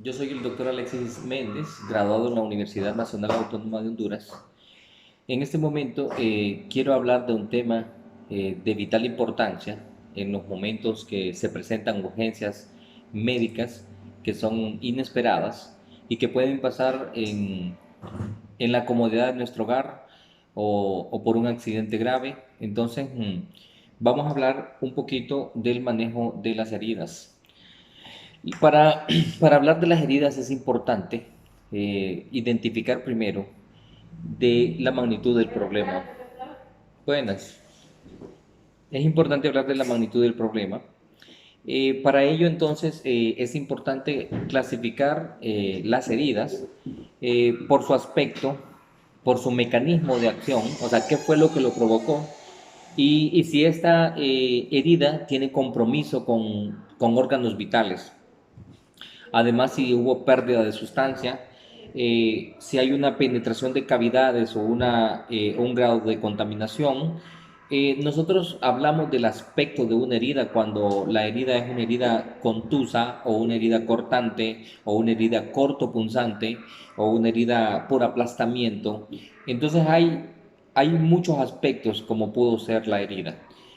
Yo soy el doctor Alexis Méndez, graduado en la Universidad Nacional Autónoma de Honduras. En este momento quiero hablar de un tema de vital importancia en los momentos que se presentan urgencias médicas que son inesperadas y que pueden pasar en la comodidad de nuestro hogar o por un accidente grave. Entonces, vamos a hablar un poquito del manejo de las heridas. Y para hablar de las heridas es importante identificar primero de la magnitud del problema. Buenas. Es importante hablar de la magnitud del problema. Para ello entonces es importante clasificar las heridas por su aspecto, por su mecanismo de acción, o sea, qué fue lo que lo provocó y si esta herida tiene compromiso con órganos vitales. Además, si hubo pérdida de sustancia, si hay una penetración de cavidades o un grado de contaminación. Nosotros hablamos del aspecto de una herida cuando la herida es una herida contusa o una herida cortante o una herida cortopunzante o una herida por aplastamiento. Entonces hay muchos aspectos como pudo ser la herida.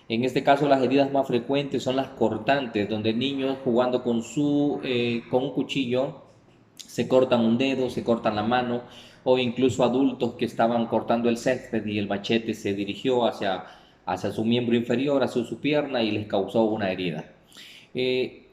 En este caso, las heridas más frecuentes son las cortantes, donde niños jugando con un cuchillo se cortan un dedo, se cortan la mano, o incluso adultos que estaban cortando el césped y el machete se dirigió hacia su miembro inferior, hacia su pierna y les causó una herida. Eh,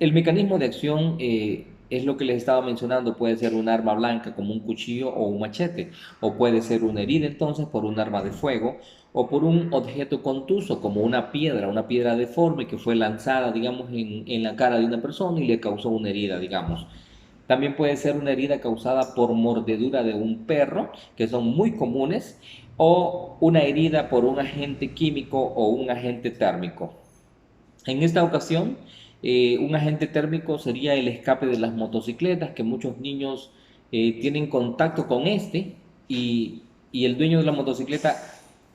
el mecanismo de acción es lo que les estaba mencionando, puede ser un arma blanca como un cuchillo o un machete, o puede ser una herida entonces por un arma de fuego o por un objeto contuso como una piedra deforme que fue lanzada, digamos, en la cara de una persona y le causó una herida, digamos. También puede ser una herida causada por mordedura de un perro, que son muy comunes, o una herida por un agente químico o un agente térmico. En esta ocasión, un agente térmico sería el escape de las motocicletas, que muchos niños tienen contacto con este y, y el dueño de la motocicleta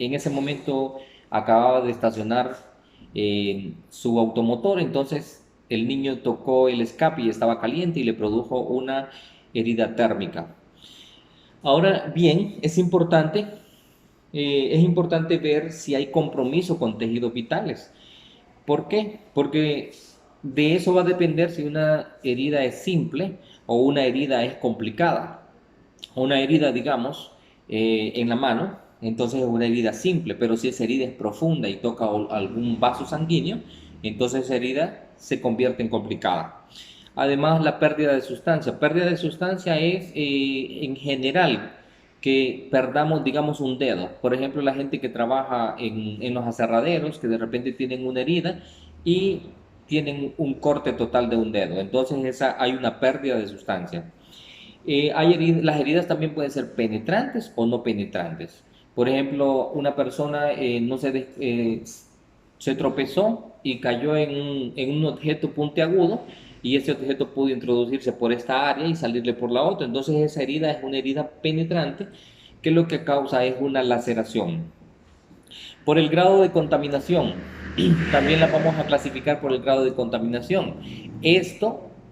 en ese momento acababa de estacionar su automotor, entonces el niño tocó el escape y estaba caliente y le produjo una herida térmica. Ahora bien, es importante ver si hay compromiso con tejidos vitales. ¿Por qué? Porque de eso va a depender si una herida es simple o una herida es complicada. Una herida, digamos, en la mano, entonces es una herida simple, pero si esa herida es profunda y toca algún vaso sanguíneo, entonces esa herida se convierte en complicada. Además, la pérdida de sustancia. Pérdida de sustancia es en general que perdamos, digamos, un dedo. Por ejemplo, la gente que trabaja en los aserraderos, que de repente tienen una herida y tienen un corte total de un dedo. Entonces, hay una pérdida de sustancia. Las heridas también pueden ser penetrantes o no penetrantes. Por ejemplo, una persona no se tropezó y cayó en un objeto puntiagudo y ese objeto pudo introducirse por esta área y salirle por la otra. Entonces esa herida es una herida penetrante que lo que causa es una laceración. Por el grado de contaminación, también la vamos a clasificar por el grado de contaminación.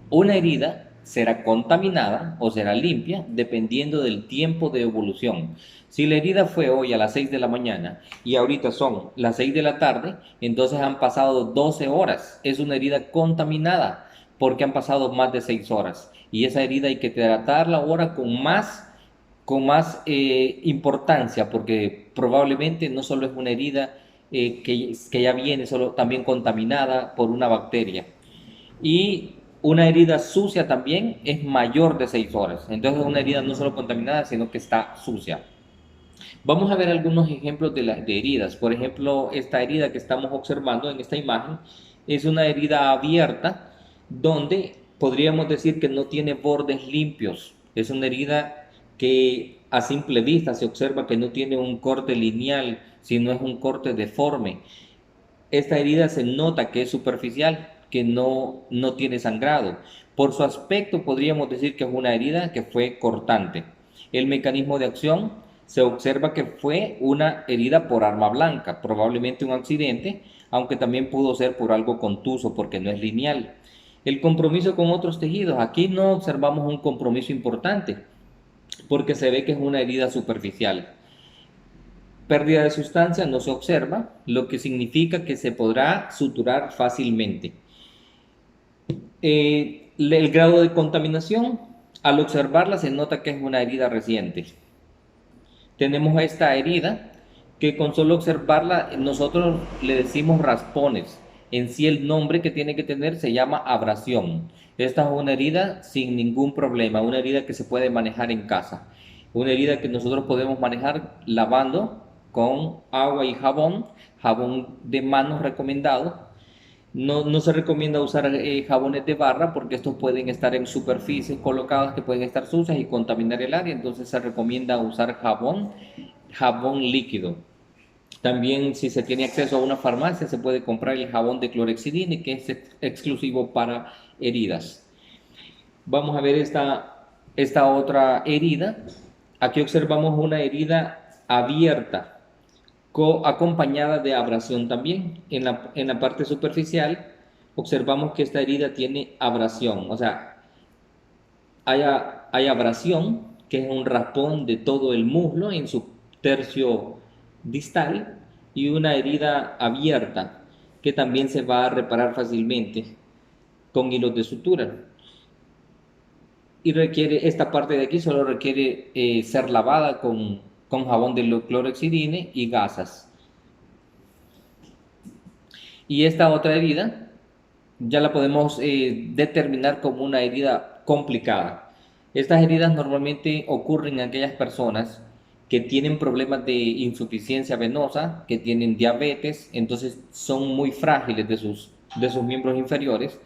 Una herida será contaminada o será limpia dependiendo del tiempo de evolución. Si la herida fue hoy a las 6 de la mañana y ahorita son las 6 de la tarde, entonces han pasado 12 horas. Es una herida contaminada porque han pasado más de 6 horas. Y esa herida hay que tratarla ahora con más importancia, porque probablemente no solo es una herida que ya viene solo también contaminada por una bacteria. Y una herida sucia también es mayor de 6 horas. Entonces es una herida no solo contaminada, sino que está sucia. Vamos a ver algunos ejemplos de heridas. Por ejemplo, esta herida que estamos observando en esta imagen es una herida abierta donde podríamos decir que no tiene bordes limpios. Es una herida que a simple vista se observa que no tiene un corte lineal, sino es un corte deforme. Esta herida se nota que es superficial, que no tiene sangrado. Por su aspecto podríamos decir que es una herida que fue cortante. El mecanismo de acción se observa que fue una herida por arma blanca, probablemente un accidente, aunque también pudo ser por algo contuso porque no es lineal. El compromiso con otros tejidos. Aquí no observamos un compromiso importante porque se ve que es una herida superficial. Pérdida de sustancia no se observa, lo que significa que se podrá suturar fácilmente. El grado de contaminación, al observarla se nota que es una herida reciente. Tenemos esta herida que con solo observarla nosotros le decimos raspones. En sí el nombre que tiene que tener se llama abrasión. Esta es una herida sin ningún problema, una herida que se puede manejar en casa. Una herida que nosotros podemos manejar lavando con agua y jabón, jabón de manos recomendado. No se recomienda usar jabones de barra porque estos pueden estar en superficies colocadas que pueden estar sucias y contaminar el área, entonces se recomienda usar jabón líquido. También si se tiene acceso a una farmacia se puede comprar el jabón de clorexidina que es exclusivo para heridas. Vamos a ver esta otra herida. Aquí observamos una herida abierta acompañada de abrasión también. En la parte superficial observamos que esta herida tiene abrasión, o sea, hay abrasión, que es un raspón de todo el muslo en su tercio distal, y una herida abierta, que también se va a reparar fácilmente con hilos de sutura. Y esta parte de aquí solo requiere ser lavada con jabón de clorexidine y gasas. Y esta otra herida ya la podemos determinar como una herida complicada. Estas heridas normalmente ocurren en aquellas personas que tienen problemas de insuficiencia venosa, que tienen diabetes, entonces son muy frágiles de sus miembros inferiores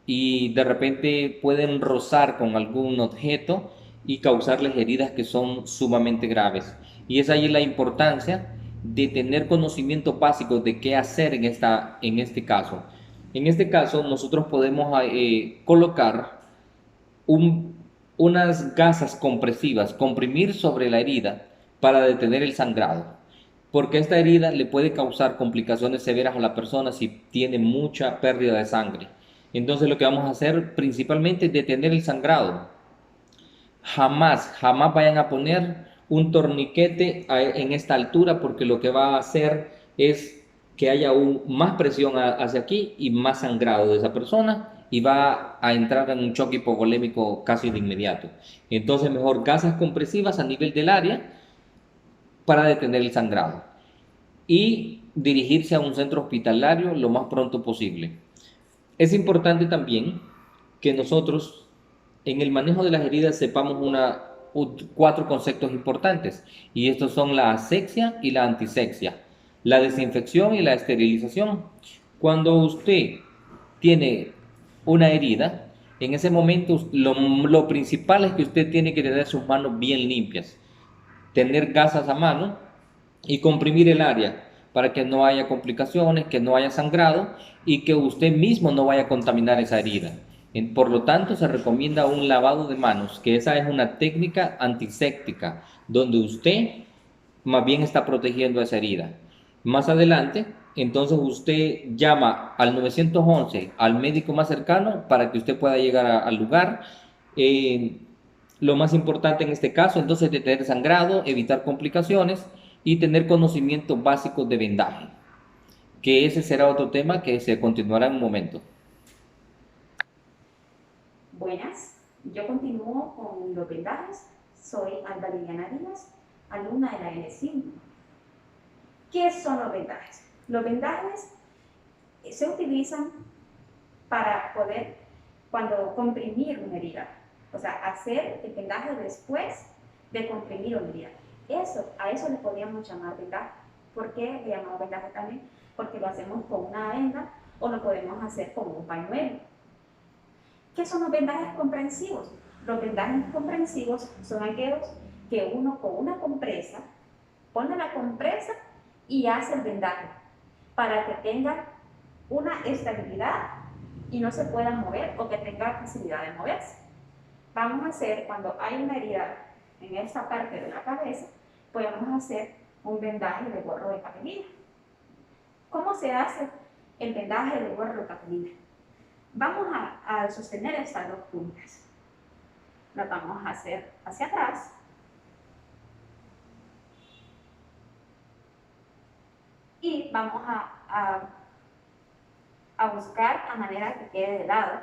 y de repente pueden rozar con algún objeto y causarles heridas que son sumamente graves. Y es ahí la importancia de tener conocimiento básico de qué hacer en este caso. En este caso, nosotros podemos colocar un- unas gasas compresivas, comprimir sobre la herida para detener el sangrado, porque esta herida le puede causar complicaciones severas a la persona si tiene mucha pérdida de sangre. Entonces lo que vamos a hacer principalmente es detener el sangrado. Jamás vayan a poner un torniquete en esta altura porque lo que va a hacer es que haya más presión hacia aquí y más sangrado de esa persona y va a entrar en un choque hipovolémico casi de inmediato. Entonces mejor gasas compresivas a nivel del área para detener el sangrado y dirigirse a un centro hospitalario lo más pronto posible. Es importante también que nosotros en el manejo de las heridas sepamos cuatro conceptos importantes, y estos son la asepsia y la antisepsia, la desinfección y la esterilización. Cuando usted tiene una herida, en ese momento lo principal es que usted tiene que tener sus manos bien limpias, tener gasas a mano y comprimir el área para que no haya complicaciones, que no haya sangrado y que usted mismo no vaya a contaminar esa herida. Por lo tanto, se recomienda un lavado de manos, que esa es una técnica antiséptica, donde usted más bien está protegiendo esa herida. Más adelante, entonces usted llama al 911, al médico más cercano, para que usted pueda llegar al lugar. Eh, lo más importante en este caso, entonces, es detener sangrado, evitar complicaciones y tener conocimientos básicos de vendaje, que ese será otro tema que se continuará en un momento. Buenas, yo continúo con los vendajes. Soy Alba Liliana Díaz, alumna de la L5. ¿Qué son los vendajes? Los vendajes se utilizan para poder, cuando comprimir una herida, o sea, hacer el vendaje después de comprimir una herida. A eso le podríamos llamar vendaje. ¿Por qué le llamamos vendaje también? Porque lo hacemos con una venda o lo podemos hacer con un pañuelo. ¿Qué son los vendajes comprensivos? Los vendajes comprensivos son aquellos que uno con una compresa pone la compresa y hace el vendaje para que tenga una estabilidad y no se pueda mover o que tenga facilidad de moverse. Vamos a hacer, cuando hay una herida en esta parte de la cabeza, pues vamos a hacer un vendaje de gorro de capelina. ¿Cómo se hace el vendaje de gorro de capelina? Vamos a sostener estas dos puntas. Las vamos a hacer hacia atrás. Y vamos a buscar a manera que quede de lado.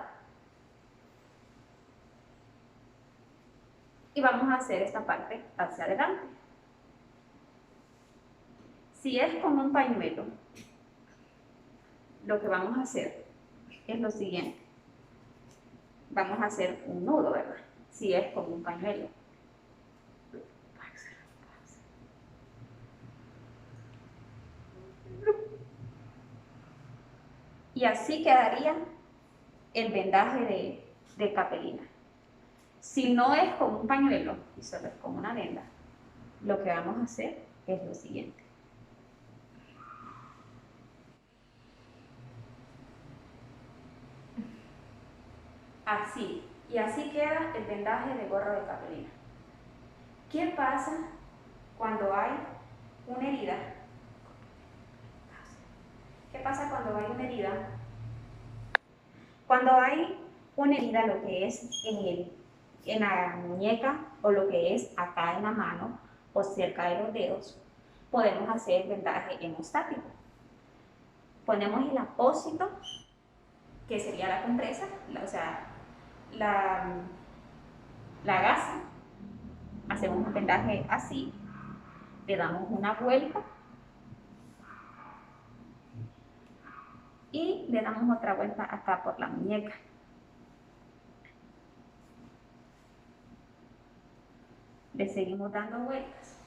Y vamos a hacer esta parte hacia adelante. Si es con un pañuelo, lo que vamos a hacer es lo siguiente. Vamos a hacer un nudo, ¿verdad? Si es con un pañuelo. Y así quedaría el vendaje de capelina. Si no es con un pañuelo y solo es con una venda, lo que vamos a hacer es lo siguiente. Así, y así queda el vendaje de gorro de capelina. ¿Qué pasa cuando hay una herida? ¿Qué pasa cuando hay una herida? Cuando hay una herida, lo que es en la muñeca o lo que es acá en la mano o cerca de los dedos, podemos hacer vendaje hemostático. Ponemos el apósito, que sería la compresa, o sea, la gasa, hacemos un vendaje así, le damos una vuelta y le damos otra vuelta acá por la muñeca. Le seguimos dando vueltas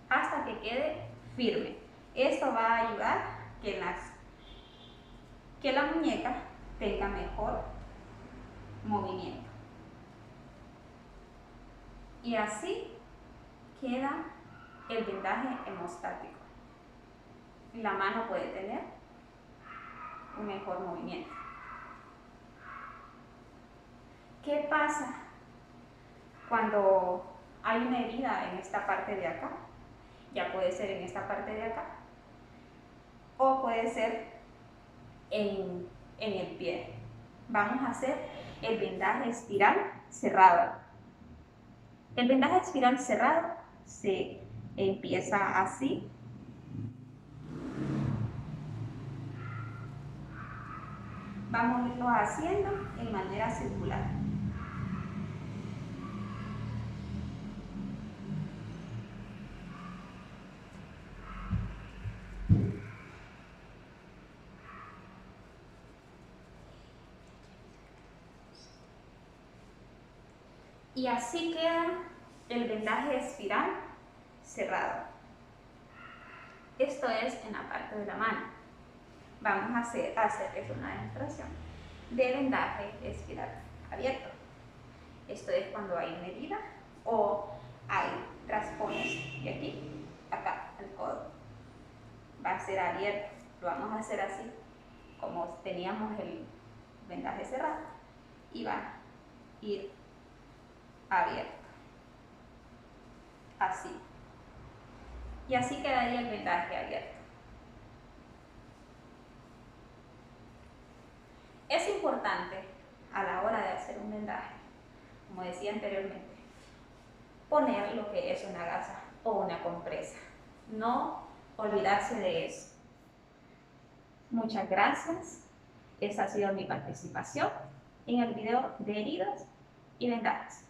hasta que quede firme. Esto va a ayudar que la muñeca tenga mejor movimiento. Y así queda el vendaje hemostático. La mano puede tener un mejor movimiento. ¿Qué pasa cuando hay una herida en esta parte de acá? Ya puede ser en esta parte de acá o puede ser en el pie. Vamos a hacer el vendaje espiral cerrado. El vendaje espiral cerrado se empieza así. Vamos a irlo haciendo en manera circular. Y así queda el vendaje espiral cerrado. Esto es en la parte de la mano. Vamos a hacer una demostración de vendaje espiral abierto. Esto es cuando hay una herida o hay raspones de aquí, acá, el codo. Va a ser abierto. Lo vamos a hacer así, como teníamos el vendaje cerrado, y va a ir abierto. Así. Y así quedaría el vendaje abierto. Es importante a la hora de hacer un vendaje, como decía anteriormente, poner lo que es una gasa o una compresa. No olvidarse de eso. Muchas gracias. Esa ha sido mi participación en el video de heridas y vendajes.